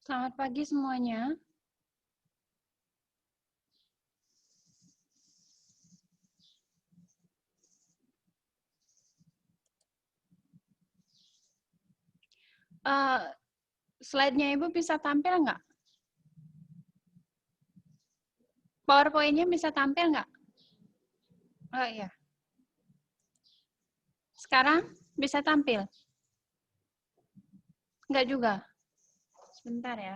Selamat pagi semuanya. Slide-nya Ibu bisa tampil nggak? PowerPoint-nya bisa tampil nggak? Oh iya. Sekarang bisa tampil? Nggak juga? Sebentar ya.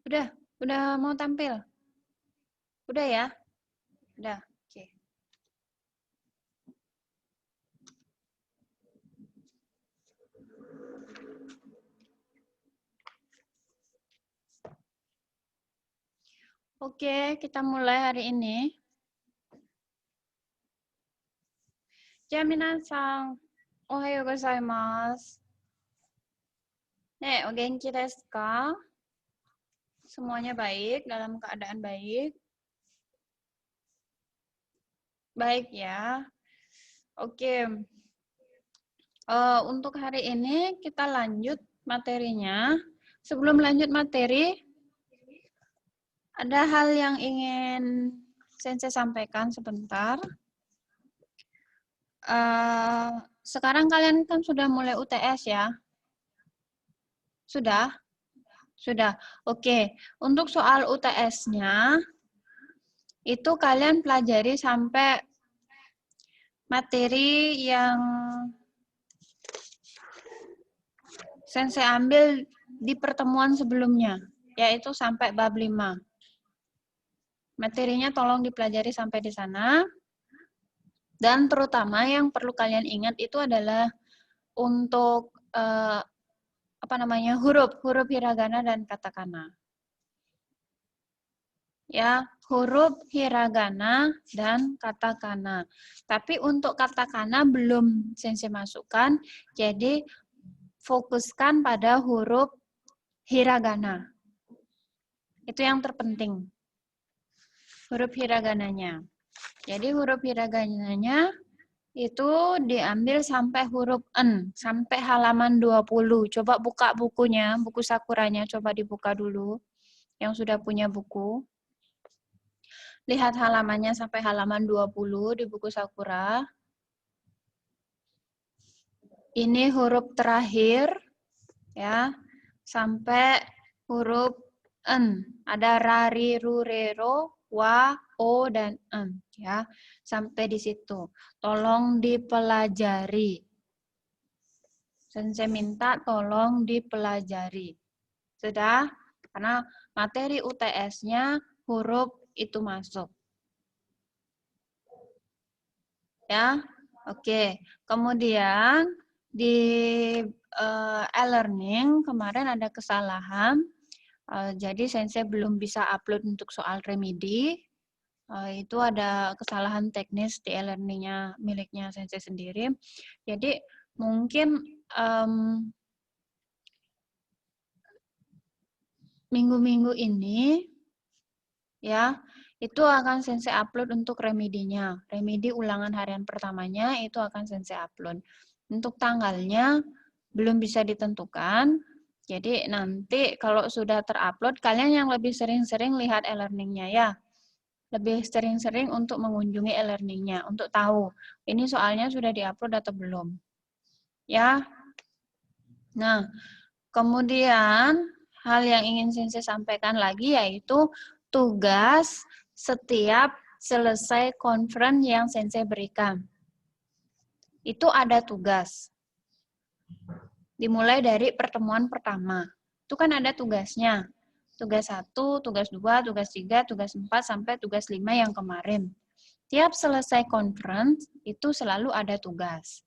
Dah. Udah mau tampil? Udah ya? Udah. Oke. Oke, kita mulai hari ini. Minasan, ohayo gozaimasu. O genki desu ka? Semuanya baik, dalam keadaan baik. Baik ya. Oke. Untuk hari ini kita lanjut materinya. Sebelum lanjut materi, ada hal yang ingin Sensei sampaikan sebentar. Sekarang kalian kan sudah mulai UTS ya? Sudah? Sudah. Oke. Untuk soal UTS-nya, itu kalian pelajari sampai materi yang Sensei ambil di pertemuan sebelumnya, yaitu sampai bab 5. Materinya tolong dipelajari sampai di sana. Dan terutama yang perlu kalian ingat itu adalah untuk huruf hiragana dan katakana. Ya, huruf hiragana dan katakana. Tapi untuk katakana belum Sensei masukkan, jadi fokuskan pada huruf hiragana. Itu yang terpenting. Huruf hiragananya. Jadi huruf hiragananya itu diambil sampai huruf N, sampai halaman 20. Coba buka bukunya, buku Sakuranya, coba dibuka dulu. Yang sudah punya buku. Lihat halamannya sampai halaman 20 di buku Sakura. Ini huruf terakhir, ya, sampai huruf N. Ada ra, ri, ru, re, ro, wa, o, dan N. Ya, sampai di situ. Tolong dipelajari. Sensei minta tolong dipelajari. Sudah? Karena materi UTS-nya huruf itu masuk. Ya, oke. Kemudian di e-learning kemarin ada kesalahan. Jadi Sensei belum bisa upload untuk soal remedi. Itu ada kesalahan teknis di e-learning-nya miliknya Sensei sendiri. Jadi mungkin minggu-minggu ini ya itu akan Sensei upload untuk remedinya. Remedi ulangan harian pertamanya itu akan Sensei upload. Untuk tanggalnya belum bisa ditentukan Jadi nanti kalau sudah terupload, kalian yang lebih sering-sering lihat e-learning-nya ya. Lebih sering-sering untuk mengunjungi e-learning-nya, untuk tahu ini soalnya sudah diupload atau belum. Ya. Nah, kemudian hal yang ingin Sensei sampaikan lagi yaitu tugas setiap selesai conference yang Sensei berikan. Itu ada tugas. Dimulai dari pertemuan pertama. Itu kan ada tugasnya. Tugas 1, tugas 2, tugas 3, tugas 4, sampai tugas 5 yang kemarin. Tiap selesai conference, itu selalu ada tugas.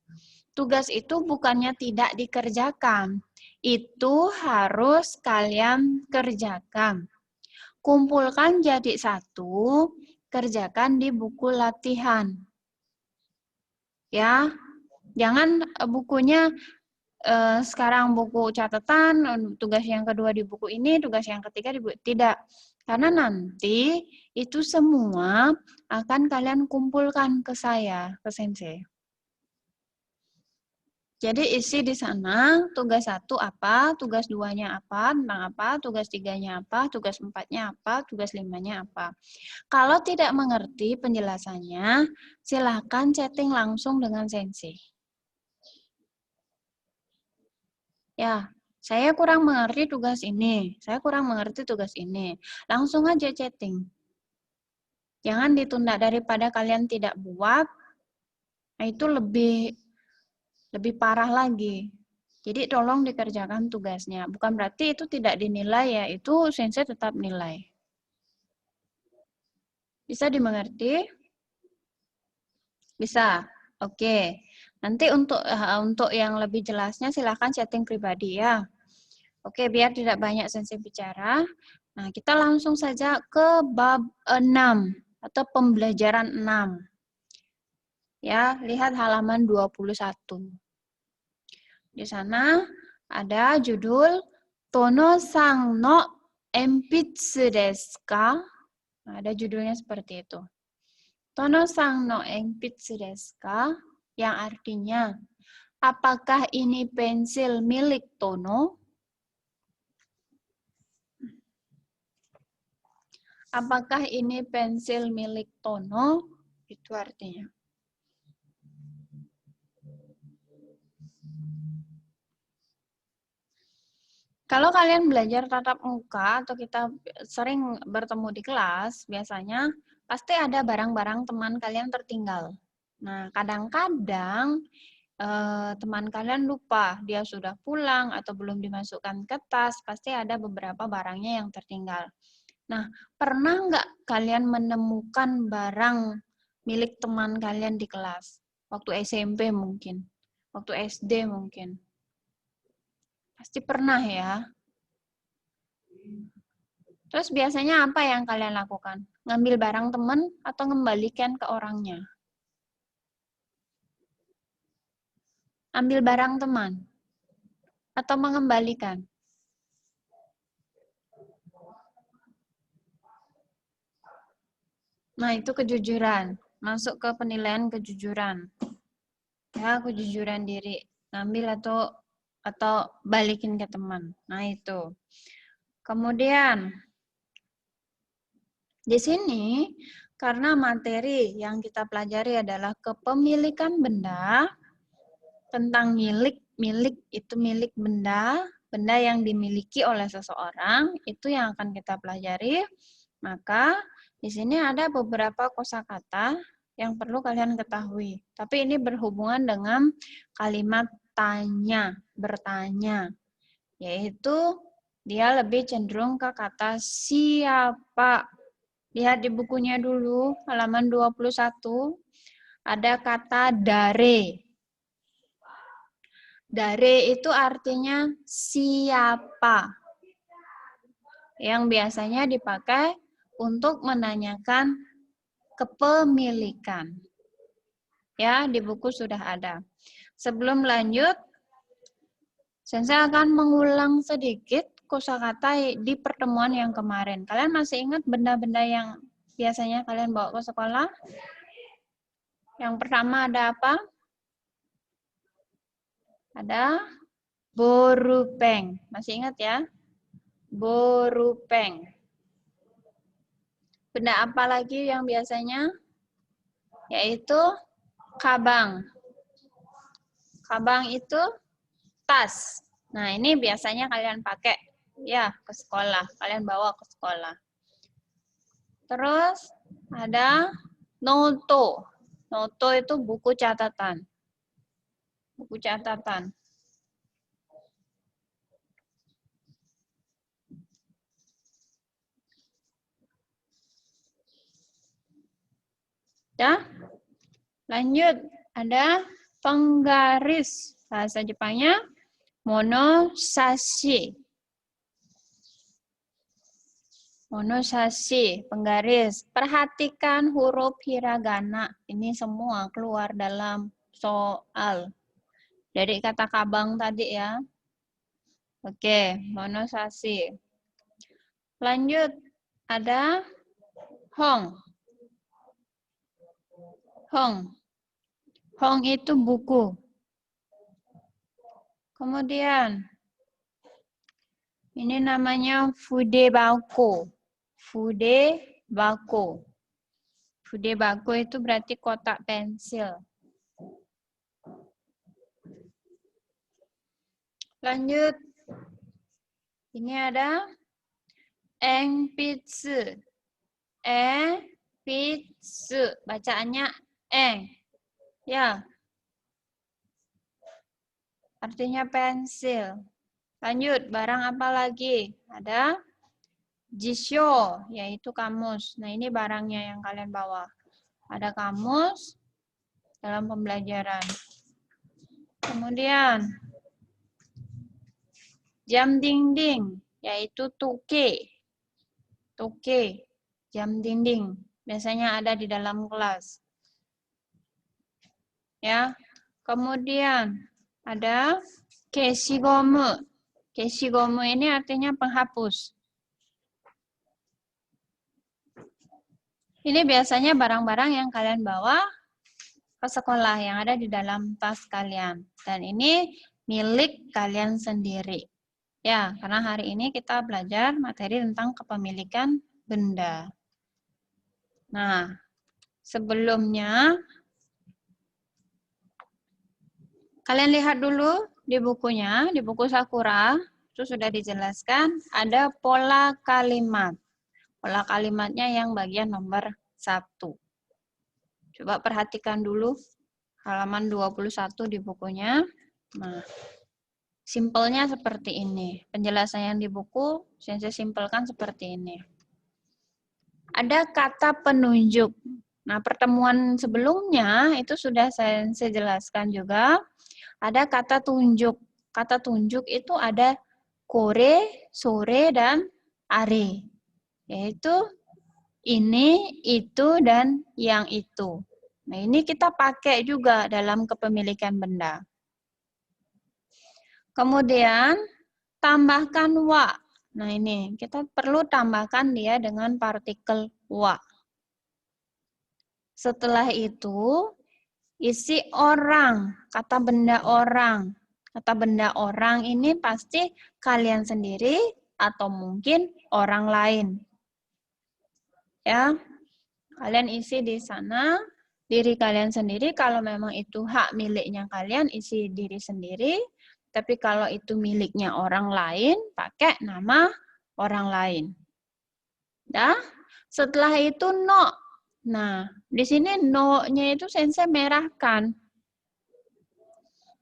Tugas itu bukannya tidak dikerjakan. Itu harus kalian kerjakan. Kumpulkan jadi satu, kerjakan di buku latihan. Ya, jangan bukunya sekarang buku catatan, tugas yang kedua di buku ini, tugas yang ketiga di buku tidak. Karena nanti itu semua akan kalian kumpulkan ke saya, ke Sensei. Jadi isi di sana tugas 1 apa, tugas 2-nya apa, tentang apa, tugas 3-nya apa, tugas 4-nya apa, tugas 5-nya apa. Kalau tidak mengerti penjelasannya, silakan chatting langsung dengan Sensei. Ya, saya kurang mengerti tugas ini, saya kurang mengerti tugas ini. Langsung aja chatting. Jangan ditunda daripada kalian tidak buat, nah itu lebih parah lagi. Jadi tolong dikerjakan tugasnya. Bukan berarti itu tidak dinilai ya, itu Sensei tetap nilai. Bisa dimengerti? Bisa. Oke. Nanti untuk yang lebih jelasnya silahkan chatting pribadi ya. Oke, biar tidak banyak Sensei bicara. Nah, kita langsung saja ke bab 6 atau pembelajaran 6. Ya, lihat halaman 21. Di sana ada judul Tono-san no enpitsu desu ka? Nah, ada judulnya seperti itu. Tono-san no enpitsu desu ka? Yang artinya, apakah ini pensil milik Tono? Apakah ini pensil milik Tono? Itu artinya. Kalau kalian belajar tatap muka atau kita sering bertemu di kelas, biasanya pasti ada barang-barang teman kalian tertinggal. Nah, kadang-kadang teman kalian lupa, dia sudah pulang atau belum dimasukkan ke tas, pasti ada beberapa barangnya yang tertinggal. Nah, pernah nggak kalian menemukan barang milik teman kalian di kelas? Waktu SMP mungkin, waktu SD mungkin. Pasti pernah ya. Terus biasanya apa yang kalian lakukan? Ngambil barang teman atau ngembalikan ke orangnya? Ambil barang teman atau mengembalikan? Nah, itu kejujuran. Masuk ke penilaian kejujuran. Ya, kejujuran diri. Ngambil atau balikin ke teman. Nah, itu. Kemudian, di sini karena materi yang kita pelajari adalah kepemilikan benda, tentang milik itu milik benda yang dimiliki oleh seseorang, itu yang akan kita pelajari. Maka di sini ada beberapa kosakata yang perlu kalian ketahui. Tapi ini berhubungan dengan kalimat tanya, bertanya. Yaitu dia lebih cenderung ke kata siapa. Lihat di bukunya dulu, halaman 21. Ada kata dare. Dare itu artinya siapa. Yang biasanya dipakai untuk menanyakan kepemilikan. Ya, di buku sudah ada. Sebelum lanjut, Sensei akan mengulang sedikit kosakata di pertemuan yang kemarin. Kalian masih ingat benda-benda yang biasanya kalian bawa ke sekolah? Yang pertama ada apa? Ada Borupeng. Masih ingat ya? Borupeng. Benda apa lagi yang biasanya? Yaitu kabang. Kabang itu tas. Nah, ini biasanya kalian pakai ya ke sekolah. Kalian bawa ke sekolah. Terus ada noto. Noto itu buku catatan. Buku catatan. Ya. Lanjut, ada penggaris. Bahasa Jepangnya monosashi. Monosashi, penggaris. Perhatikan huruf hiragana. Ini semua keluar dalam soal. Dari kata kabang tadi ya. Oke, monosashi. Lanjut, ada hong. Hong. Hong itu buku. Kemudian, ini namanya fudebako. Fudebako. Fudebako itu berarti kotak pensil. Lanjut. Ini ada enpitsu. Enpitsu. Bacaannya eng. Ya. Artinya pensil. Lanjut, barang apa lagi? Ada jisho, yaitu kamus. Nah, ini barangnya yang kalian bawa. Ada kamus dalam pembelajaran. Kemudian, jam dinding, yaitu tuke. Tuke, jam dinding. Biasanya ada di dalam kelas. Ya. Kemudian, ada keshigomu. Keshigomu ini artinya penghapus. Ini biasanya barang-barang yang kalian bawa ke sekolah yang ada di dalam tas kalian. Dan ini milik kalian sendiri. Ya, karena hari ini kita belajar materi tentang kepemilikan benda. Nah, sebelumnya kalian lihat dulu di bukunya, di buku Sakura, itu sudah dijelaskan ada pola kalimat. Pola kalimatnya yang bagian nomor 1. Coba perhatikan dulu halaman 21 di bukunya. Nah, simpelnya seperti ini. Penjelasan yang di buku saya simpelkan seperti ini. Ada kata penunjuk. Nah, pertemuan sebelumnya itu sudah saya jelaskan juga. Ada kata tunjuk. Kata tunjuk itu ada kore, sore, dan are. Yaitu ini, itu, dan yang itu. Nah, ini kita pakai juga dalam kepemilikan benda. Kemudian, tambahkan wa. Nah, ini kita perlu tambahkan dia dengan partikel wa. Setelah itu, isi orang, kata benda orang. Kata benda orang ini pasti kalian sendiri atau mungkin orang lain. Ya, kalian isi di sana diri kalian sendiri. Kalau memang itu hak miliknya kalian, isi diri sendiri. Tapi kalau itu miliknya orang lain, pakai nama orang lain. Dah, setelah itu no. Nah, di sini no-nya itu sensei merahkan.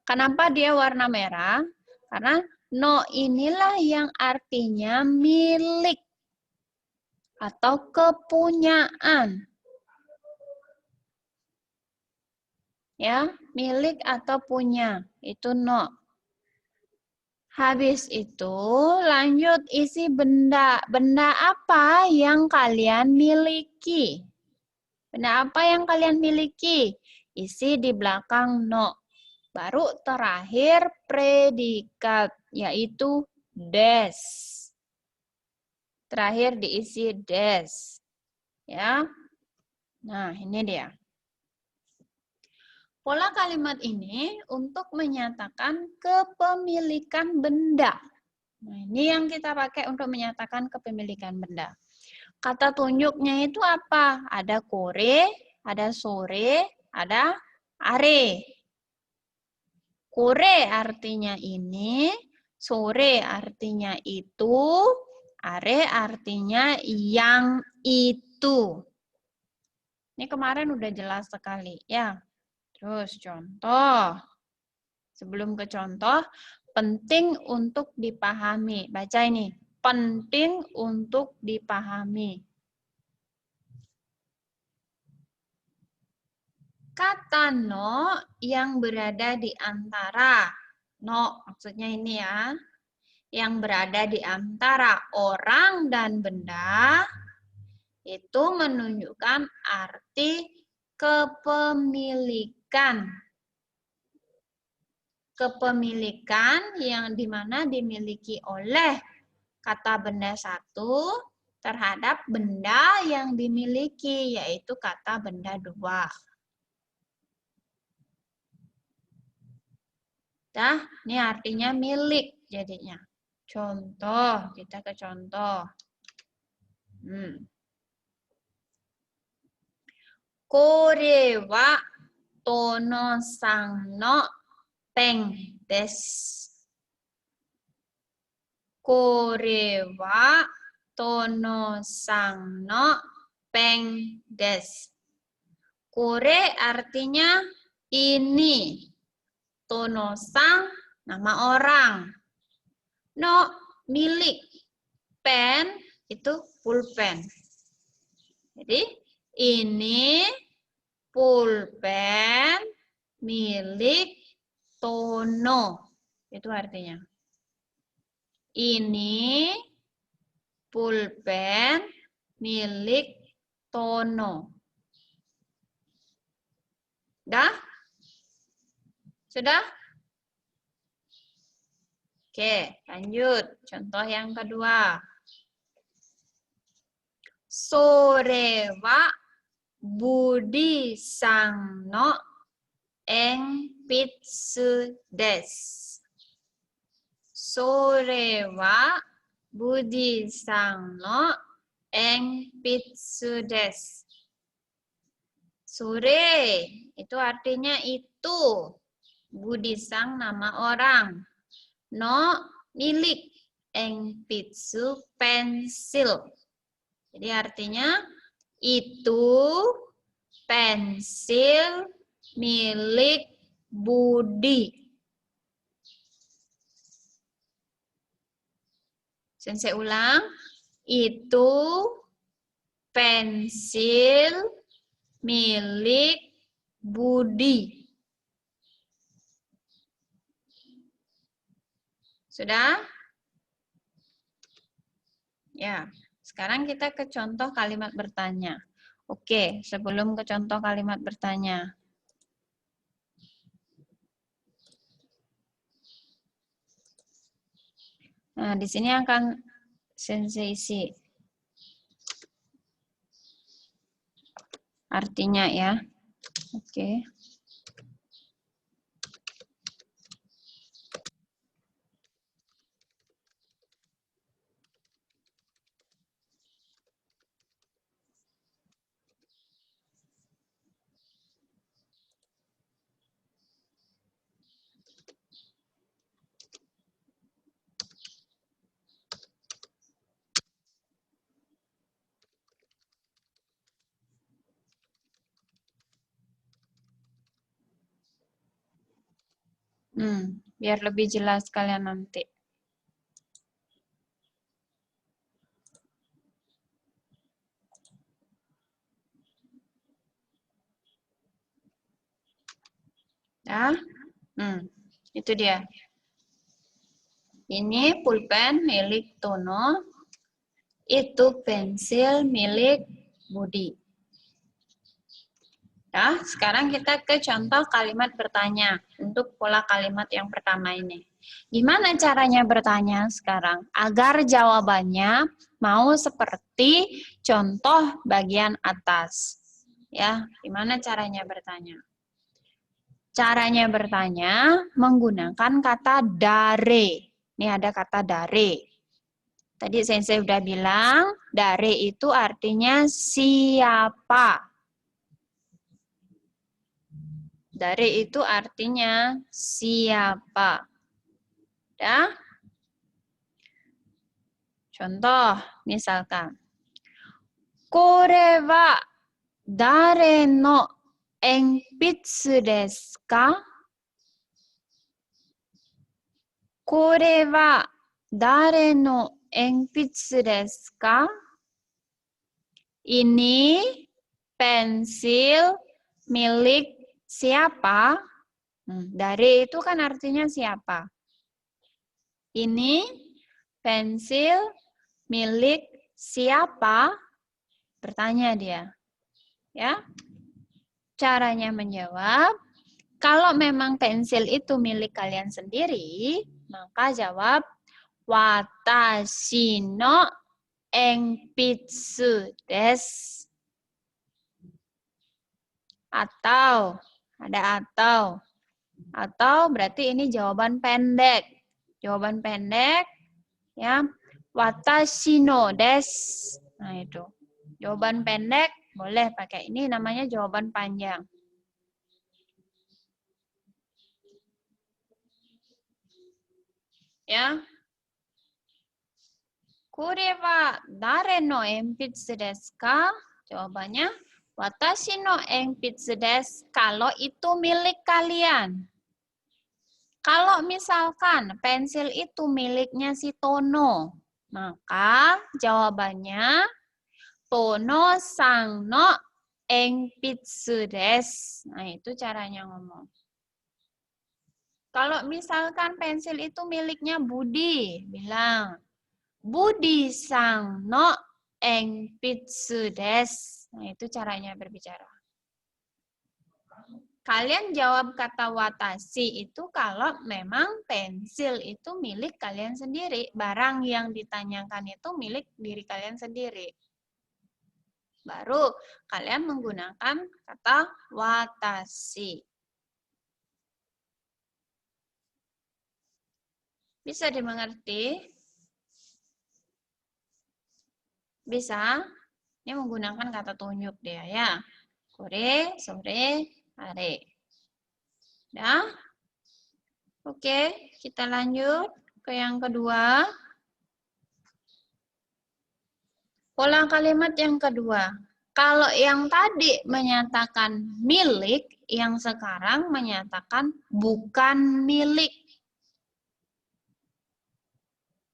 Kenapa dia warna merah? Karena no inilah yang artinya milik atau kepunyaan. Ya, milik atau punya, itu no. Habis itu lanjut isi benda. Benda apa yang kalian miliki? Benda apa yang kalian miliki? Isi di belakang no. Baru terakhir predikat, yaitu des. Terakhir diisi des. Ya. Nah, ini dia. Pola kalimat ini untuk menyatakan kepemilikan benda. Nah, ini yang kita pakai untuk menyatakan kepemilikan benda. Kata tunjuknya itu apa? Ada kore, ada sore, ada are. Kore artinya ini, sore artinya itu, are artinya yang itu. Ini kemarin udah jelas sekali ya. Terus contoh. Sebelum ke contoh, penting untuk dipahami. Baca ini, penting untuk dipahami. Kata no yang berada di antara. No, maksudnya ini ya. Yang berada di antara orang dan benda, itu menunjukkan arti kepemilikan. Kepemilikan yang dimana dimiliki oleh kata benda satu terhadap benda yang dimiliki, yaitu kata benda dua. Dah, ini artinya milik jadinya. Contoh, kita ke contoh. Kore wa tono sang no peng desu. Kore wa tono sang no peng desu. Kore artinya ini. Tono sang nama orang. No milik. Pen itu pulpen. Jadi ini pulpen milik Tono. Itu artinya. Ini pulpen milik Tono. Dah? Sudah? Oke, lanjut. Contoh yang kedua. Sore wa Budi sang no enpitsu desu. Sore wa Budi sang no enpitsu desu. Sore itu artinya itu. Budi sang nama orang. No milik. Enpitsu pensil. Jadi artinya itu pensil milik Budi. Sensei ulang. Itu pensil milik Budi. Sudah? Ya. Sekarang kita ke contoh kalimat bertanya. Oke, sebelum ke contoh kalimat bertanya. Nah, di sini akan sensei isi artinya ya. Oke. Biar lebih jelas kalian nanti. Ya, itu dia. Ini pulpen milik Tono, itu pensil milik Budi. Ya, sekarang kita ke contoh kalimat bertanya untuk pola kalimat yang pertama ini. Gimana caranya bertanya sekarang agar jawabannya mau seperti contoh bagian atas? Ya, gimana caranya bertanya? Caranya bertanya menggunakan kata dare. Ini ada kata dare. Tadi Sensei udah bilang, dare itu artinya siapa. Dare itu artinya siapa. Ya? Contoh, misalkan. Kore wa dare no enpitsu desu ka? Kore wa dare no enpitsu desu ka? Ini pensil milik siapa? Dare itu kan artinya siapa. Ini pensil milik siapa? Bertanya dia. Ya. Caranya menjawab, kalau memang pensil itu milik kalian sendiri, maka jawab watashi no enpitsu desu. Atau, ada atau. Atau berarti ini jawaban pendek. Jawaban pendek, ya, watashi no desu. Nah itu. Jawaban pendek boleh pakai ini, namanya jawaban panjang. Ya. Kore wa dare no enpitsu desu ka? Jawabannya watashi no enpitsu desu. Kalau itu milik kalian. Kalau misalkan pensil itu miliknya si Tono, maka jawabannya Tono sang no enpitsu desu. Nah, itu caranya ngomong. Kalau misalkan pensil itu miliknya Budi, bilang Budi sang no enpitsu desu. Nah, itu caranya berbicara. Kalian jawab kata watashi itu kalau memang pensil itu milik kalian sendiri. Barang yang ditanyakan itu milik diri kalian sendiri. Baru kalian menggunakan kata watashi. Bisa dimengerti? Bisa? Ini menggunakan kata tunjuk dia ya. Kore, sore, are. Ya? Oke, kita lanjut ke yang kedua. Pola kalimat yang kedua. Kalau yang tadi menyatakan milik, yang sekarang menyatakan bukan milik.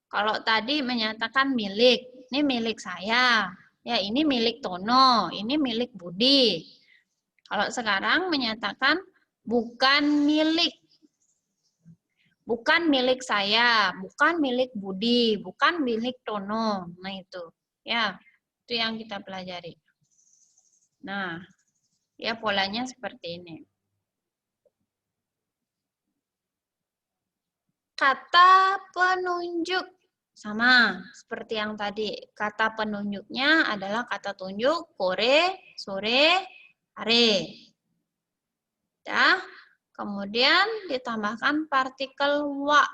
Kalau tadi menyatakan milik, ini milik saya. Ya, ini milik Tono, ini milik Budi. Kalau sekarang menyatakan bukan milik. Bukan milik saya, bukan milik Budi, bukan milik Tono. Nah, itu. Ya, itu yang kita pelajari. Nah, ya polanya seperti ini. Kata penunjuk sama seperti yang tadi. Kata penunjuknya adalah kata tunjuk kore, sore, are. Ya. Kemudian ditambahkan partikel wa.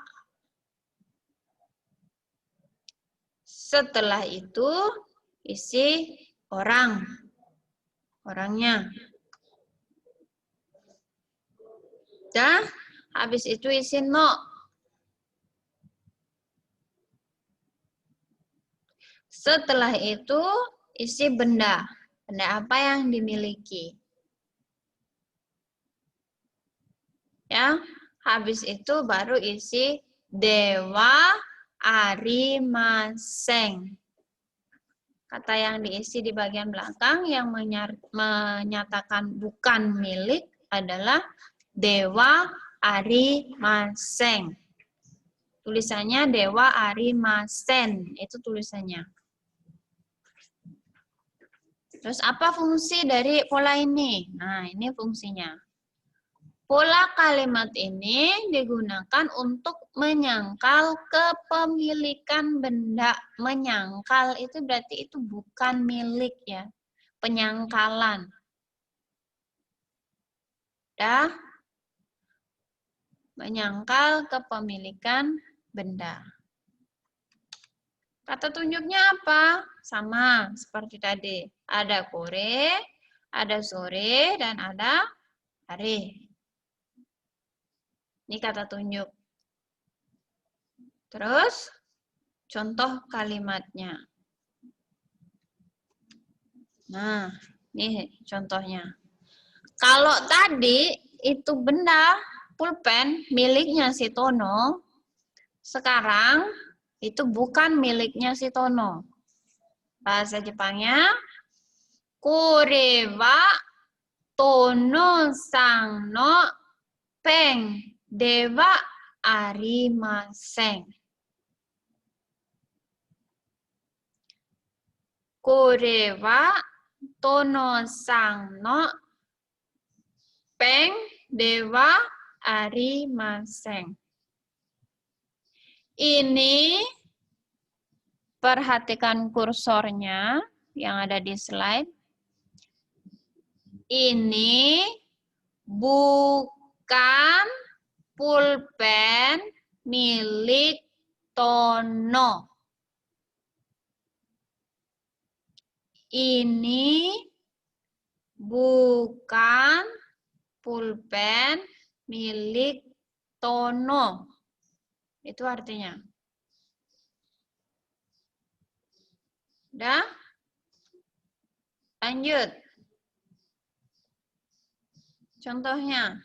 Setelah itu isi orang. Orangnya. Ya. Habis itu isi no. Setelah itu isi benda. Benda apa yang dimiliki. Ya, habis itu baru isi dewa arimaseng. Kata yang diisi di bagian belakang yang menyatakan bukan milik adalah dewa arimaseng. Tulisannya dewa arimasen, itu tulisannya. Terus apa fungsi dari pola ini? Nah, ini fungsinya. Pola kalimat ini digunakan untuk menyangkal kepemilikan benda. Menyangkal itu berarti itu bukan milik ya. Penyangkalan. Dah? Menyangkal kepemilikan benda. Kata tunjuknya apa? Sama seperti tadi. Ada kore, ada sore, dan ada hari. Ini kata tunjuk. Terus, contoh kalimatnya. Nah, ini contohnya. Kalau tadi itu benda pulpen miliknya si Tono, sekarang itu bukan miliknya si Tono. Bahasa Jepangnya, kore wa Tono sang no pen dewa arimasen. Kore wa Tono sang no pen dewa arimasen. Ini perhatikan kursornya yang ada di slide. Ini bukan pulpen milik Tono. Ini bukan pulpen milik Tono. Itu artinya. Udah? Lanjut. Contohnya.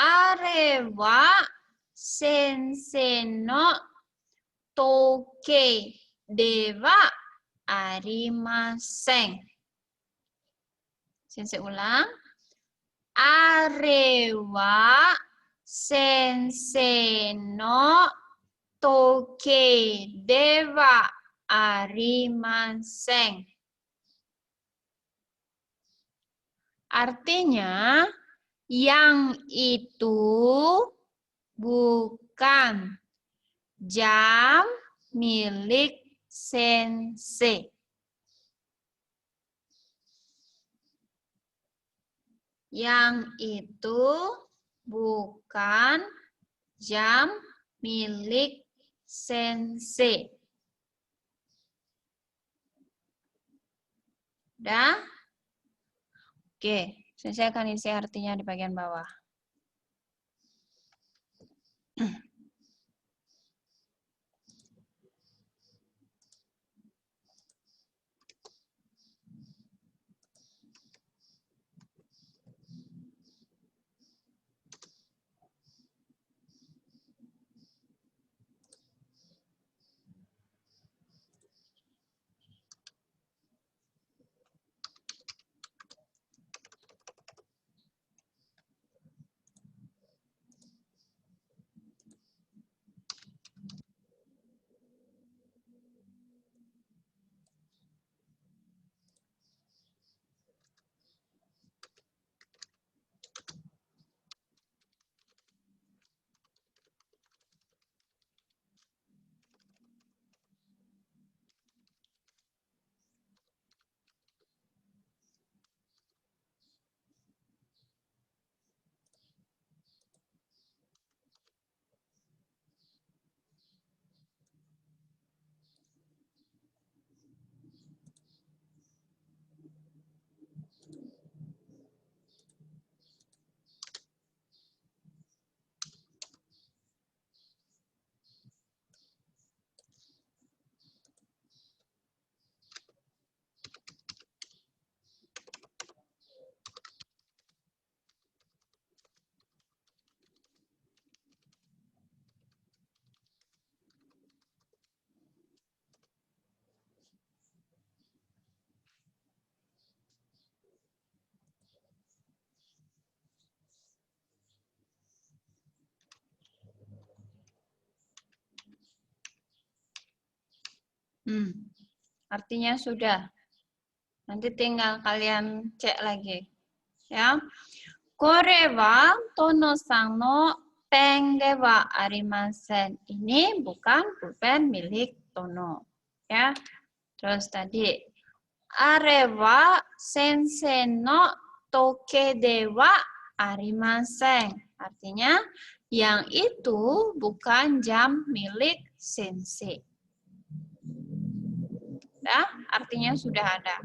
Arewa sensei no toke dewa arimasen. Sensei ulang. Arewa sensei no toke dewa arimasen. Artinya, yang itu bukan jam milik sensei. Yang itu bukan jam milik sensei. Udah? Oke, saya akan isi artinya di bagian bawah. Artinya sudah. Nanti tinggal kalian cek lagi. Ya. Kore wa Tono-san no pen de wa arimasen. Ini bukan pulpen milik Tono. Ya. Terus tadi. Are wa sensei no toke de wa arimasen. Artinya, yang itu bukan jam milik sensei. Nah, artinya sudah ada.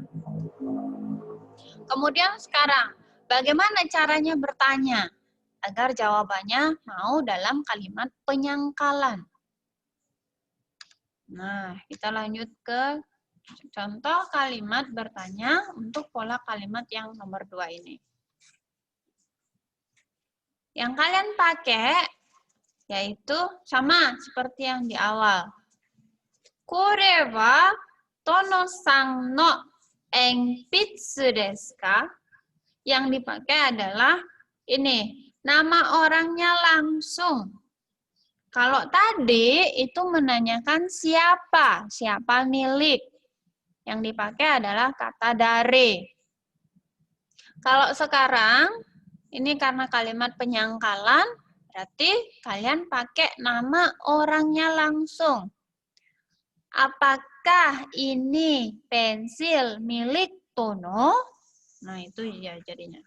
Kemudian sekarang, bagaimana caranya bertanya agar jawabannya mau dalam kalimat penyangkalan? Nah, kita lanjut ke contoh kalimat bertanya untuk pola kalimat yang nomor 2 ini. Yang kalian pakai yaitu sama seperti yang di awal. Kore wa Tono-san no enpitsu desu ka? Yang dipakai adalah ini, nama orangnya langsung. Kalau tadi itu menanyakan siapa milik. Yang dipakai adalah kata dare. Kalau sekarang, ini karena kalimat penyangkalan, berarti kalian pakai nama orangnya langsung. Apakah ini pensil milik Tono? Nah, itu ya jadinya.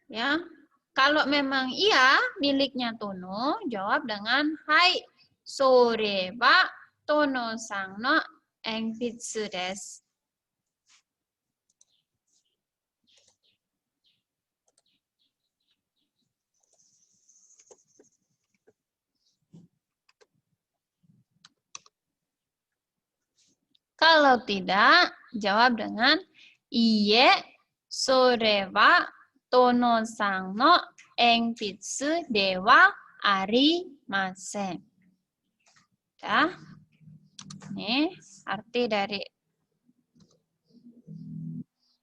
Ya, kalau memang iya miliknya Tono, jawab dengan hai, sore wa Tono-san no enpitsu desu. Kalau tidak, jawab dengan iye, sore wa Tono-san no enpitsu de wa arimasen. Ya. Ini arti dari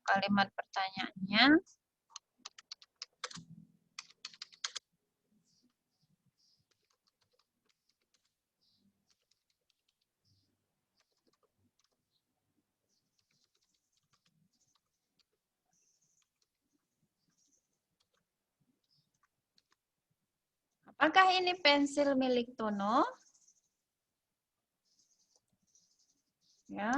kalimat pertanyaannya. Apakah ini pensil milik Tono? Ya.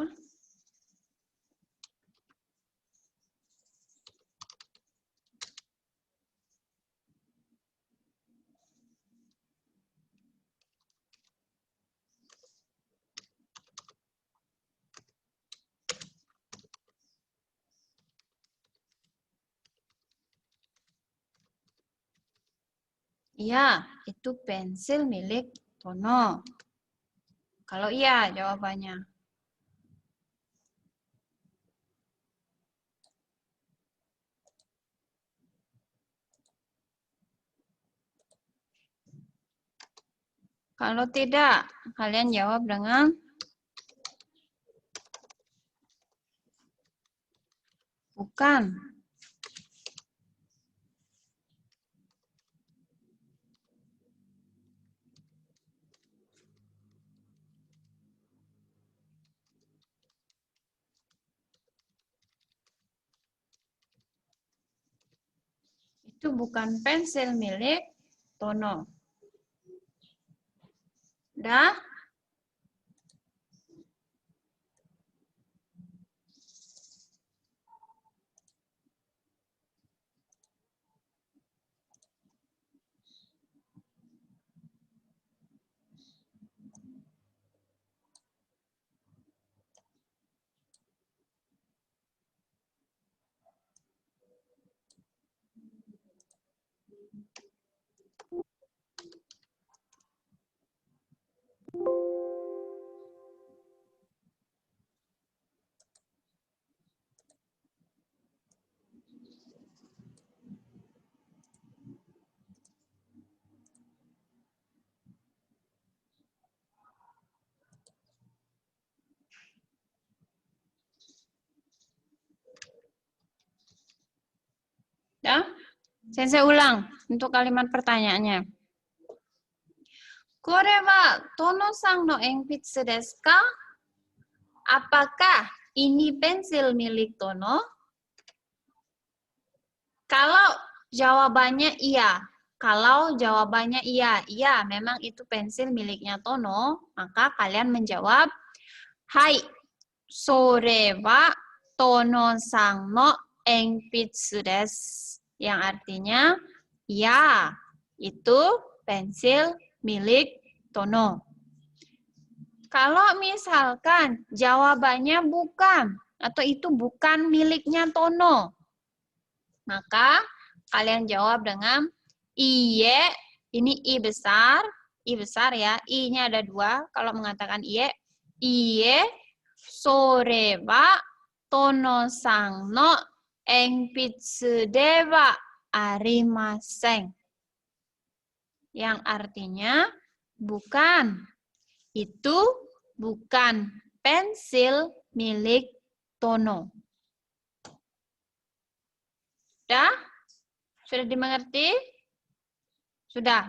Iya, itu pensil milik Tono. Kalau iya jawabannya. Kalau tidak, kalian jawab dengan bukan. Itu bukan pensil milik Tono. Dah? Ya? Saya ulang untuk kalimat pertanyaannya. Kore wa Tono-san no enpitsu desu ka? Apakah ini pensil milik Tono? Kalau jawabannya iya, iya, memang itu pensil miliknya Tono, maka kalian menjawab, hai, sore wa tono sang no enpitsu desu. Yang artinya, ya, itu pensil milik Tono. Kalau misalkan jawabannya bukan, atau itu bukan miliknya Tono, maka kalian jawab dengan iye, ini i besar ya, i-nya ada 2. Kalau mengatakan iye, sore wa Tono sang no enpitsu de wa arimasen. Yang artinya bukan, itu bukan pensil milik Tono. Sudah? Sudah dimengerti? Sudah.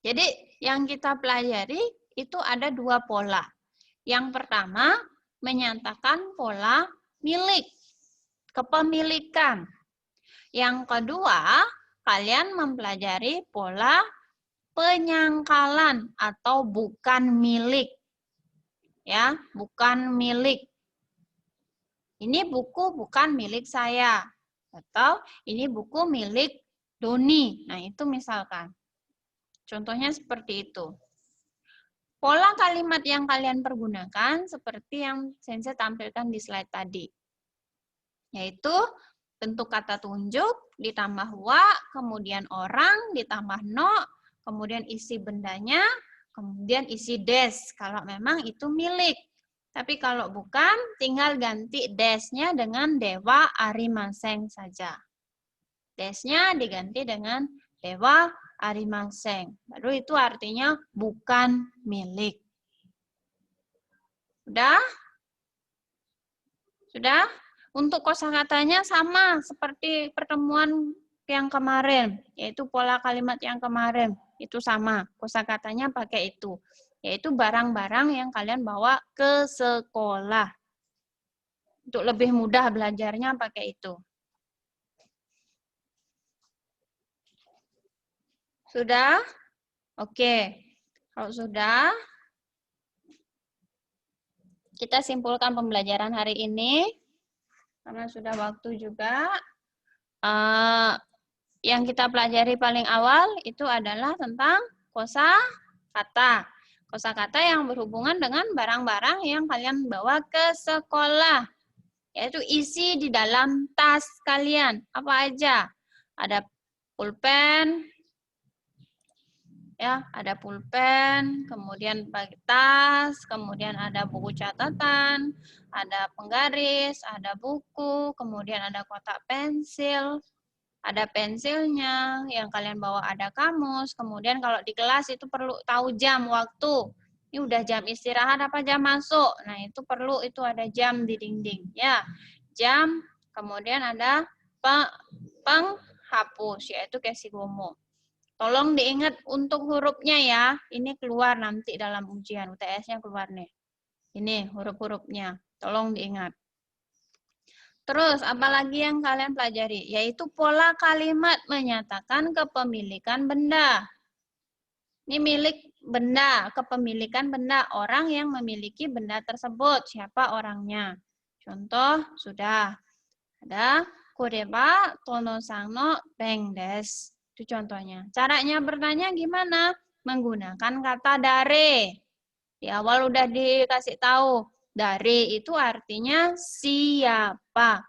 Jadi yang kita pelajari itu ada 2 pola. Yang pertama menyatakan pola milik, kepemilikan. Yang kedua, kalian mempelajari pola penyangkalan atau bukan milik. Ya, bukan milik. Ini buku bukan milik saya. Atau ini buku milik Doni. Nah, itu misalkan. Contohnya seperti itu. Pola kalimat yang kalian pergunakan seperti yang Sensei tampilkan di slide tadi. Yaitu bentuk kata tunjuk ditambah wa, kemudian orang ditambah no, kemudian isi bendanya, kemudian isi des kalau memang itu milik. Tapi kalau bukan, tinggal ganti desnya dengan dewa arimaseng saja. Desnya diganti dengan dewa arimaseng. Baru itu artinya bukan milik. Sudah? Sudah? Untuk kosakatanya sama seperti pertemuan yang kemarin, yaitu pola kalimat yang kemarin. Itu sama, kosakatanya pakai itu. Yaitu barang-barang yang kalian bawa ke sekolah. Untuk lebih mudah belajarnya pakai itu. Sudah? Oke. Kalau sudah, kita simpulkan pembelajaran hari ini. Karena sudah waktu juga. Yang kita pelajari paling awal itu adalah tentang kosakata. Kosakata yang berhubungan dengan barang-barang yang kalian bawa ke sekolah. Yaitu isi di dalam tas kalian. Apa aja? Ada pulpen, ya, ada pulpen, kemudian bagi tas, kemudian ada buku catatan, ada penggaris, ada buku, kemudian ada kotak pensil, ada pensilnya, yang kalian bawa ada kamus, kemudian kalau di kelas itu perlu tahu jam, waktu. Ini udah jam istirahat apa jam masuk. Nah, itu perlu itu ada jam di dinding, ya. Jam, kemudian ada penghapus, yaitu kesigomo. Tolong diingat untuk hurufnya ya. Ini keluar nanti dalam ujian, UTS-nya keluar nih. Ini huruf-hurufnya, tolong diingat. Terus, apalagi yang kalian pelajari? Yaitu pola kalimat menyatakan kepemilikan benda. Ini milik benda, kepemilikan benda. Orang yang memiliki benda tersebut. Siapa orangnya? Contoh, sudah. Ada koreba tono-sang no beng des. Itu contohnya. Caranya bertanya gimana? Menggunakan kata dare. Di awal udah dikasih tahu. Dare itu artinya siapa.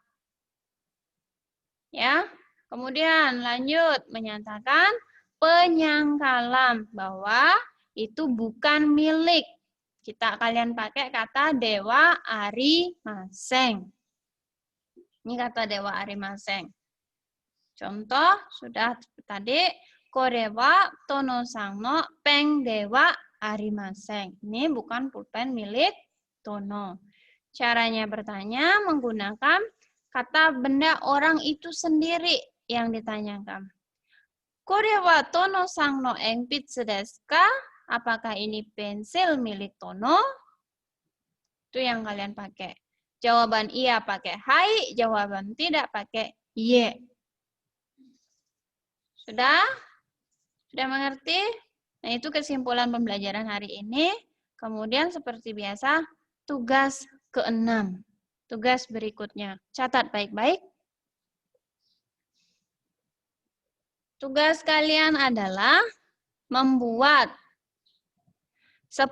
Ya. Kemudian lanjut menyatakan penyangkalan bahwa itu bukan milik. Kalian pakai kata dewa arimaseng. Ini kata dewa arimaseng. Contoh sudah tadi korewa tono-sang no peng dewa arimaseng. Ini bukan pulpen milik Tono. Caranya bertanya menggunakan kata benda orang itu sendiri yang ditanyakan. Korewa tono-sang no enpitsu desu ka? Apakah ini pensil milik Tono? Itu yang kalian pakai. Jawaban iya pakai hai, jawaban tidak pakai ye. Sudah? Sudah mengerti? Nah, itu kesimpulan pembelajaran hari ini. Kemudian seperti biasa, tugas ke-6. tugas berikutnya. Catat baik-baik. Tugas kalian adalah membuat 10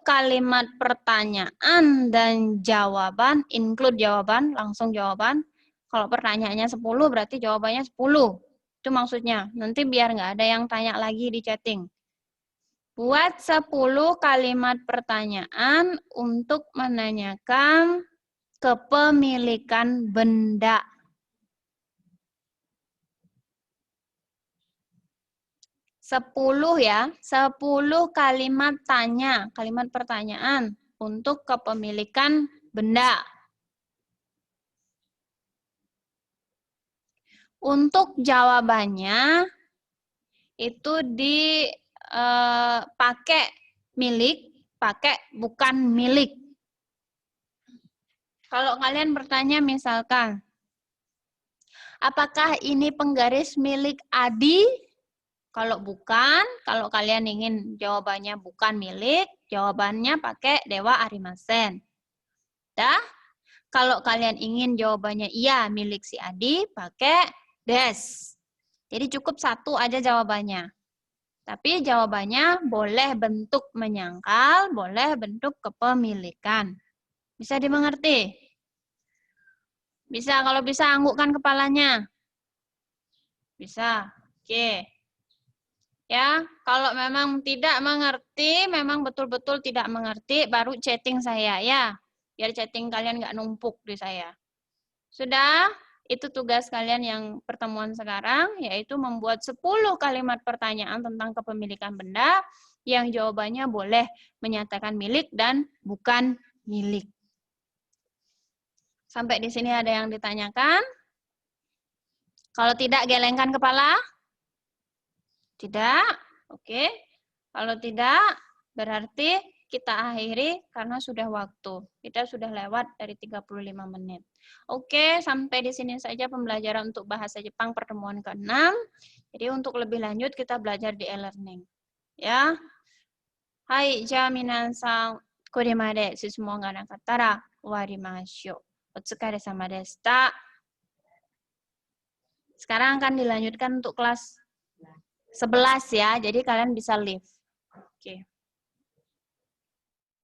kalimat pertanyaan dan jawaban, include jawaban, langsung jawaban. Kalau pertanyaannya 10 berarti jawabannya 10. Itu maksudnya. Nanti biar nggak ada yang tanya lagi di chatting. Buat 10 kalimat pertanyaan untuk menanyakan kepemilikan benda. Sepuluh ya, 10 kalimat tanya, kalimat pertanyaan untuk kepemilikan benda. Untuk jawabannya itu dipakai milik, pakai bukan milik. Kalau kalian bertanya misalkan, apakah ini penggaris milik Adi? Kalau bukan, kalau kalian ingin jawabannya bukan milik, jawabannya pakai Dewa Arimasen. Dah? Kalau kalian ingin jawabannya iya milik si Adi, pakai des. Jadi cukup satu aja jawabannya. Tapi jawabannya boleh bentuk menyangkal, boleh bentuk kepemilikan. Bisa dimengerti? Bisa, kalau bisa anggukkan kepalanya. Bisa. Oke. Ya, kalau memang tidak mengerti, memang betul-betul tidak mengerti, baru chatting saya ya. Biar chatting kalian nggak numpuk di saya. Sudah? Itu tugas kalian yang pertemuan sekarang, yaitu membuat 10 kalimat pertanyaan tentang kepemilikan benda, yang jawabannya boleh menyatakan milik dan bukan milik. Sampai di sini ada yang ditanyakan? Kalau tidak, gelengkan kepala. Tidak? Oke. Kalau tidak, berarti kita akhiri karena sudah waktu. Kita sudah lewat dari 35 menit. Oke, sampai di sini saja pembelajaran untuk bahasa Jepang pertemuan ke-6. Jadi untuk lebih lanjut kita belajar di e-learning. Ya. Hai, ja minasan, koremade susumo ga nakattara owarimashou. Otsukare-sama deshita. Sekarang akan dilanjutkan untuk kelas 11 ya, jadi kalian bisa leave. Oke.